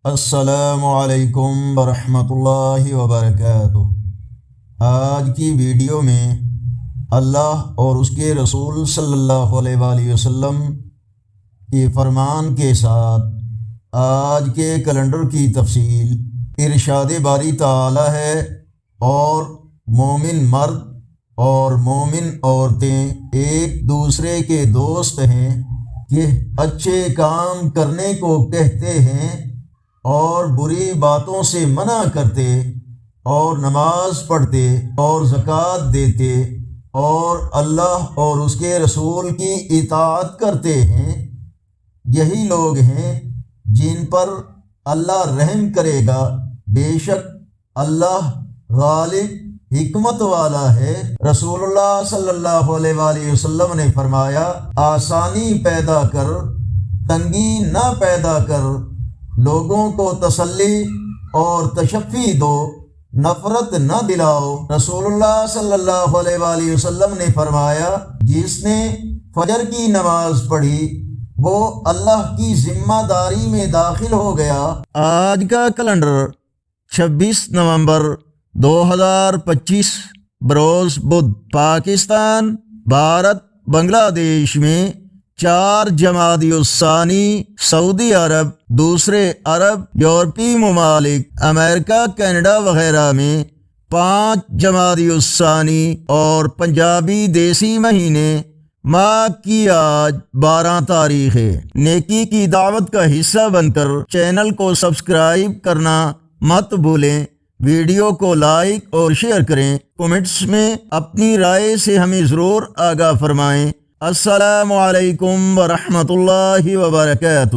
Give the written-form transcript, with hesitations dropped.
السلام علیکم ورحمۃ اللہ وبرکاتہ۔ آج کی ویڈیو میں اللہ اور اس کے رسول صلی اللہ علیہ وآلہ وسلم کے فرمان کے ساتھ آج کے کیلنڈر کی تفصیل ارشاد باری تعالی ہے، اور مومن مرد اور مومن عورتیں ایک دوسرے کے دوست ہیں کہ اچھے کام کرنے کو کہتے ہیں اور بری باتوں سے منع کرتے اور نماز پڑھتے اور زکوٰۃ دیتے اور اللہ اور اس کے رسول کی اطاعت کرتے ہیں۔ یہی لوگ ہیں جن پر اللہ رحم کرے گا، بے شک اللہ غالب حکمت والا ہے۔ رسول اللہ صلی اللہ علیہ وآلہ وسلم نے فرمایا، آسانی پیدا کر، تنگی نہ پیدا کر، لوگوں کو تسلی اور تشفی دو، نفرت نہ دلاؤ۔ رسول اللہ صلی اللہ علیہ وآلہ وسلم نے فرمایا، جس نے فجر کی نماز پڑھی وہ اللہ کی ذمہ داری میں داخل ہو گیا۔ آج کا کیلنڈر 26 نومبر 2025 بروز بدھ، پاکستان، بھارت، بنگلہ دیش میں 4 جمادی الثانی، سعودی عرب، دوسرے عرب یورپی ممالک، امریکہ، کینیڈا وغیرہ میں 5 جمادی الثانی اور پنجابی دیسی مہینے ماہ کی آج 12 تاریخ ہے۔ نیکی کی دعوت کا حصہ بن کر چینل کو سبسکرائب کرنا مت بھولیں، ویڈیو کو لائک اور شیئر کریں، کومنٹس میں اپنی رائے سے ہمیں ضرور آگاہ فرمائیں۔ السلام علیکم ورحمۃ اللہ وبرکاتہ۔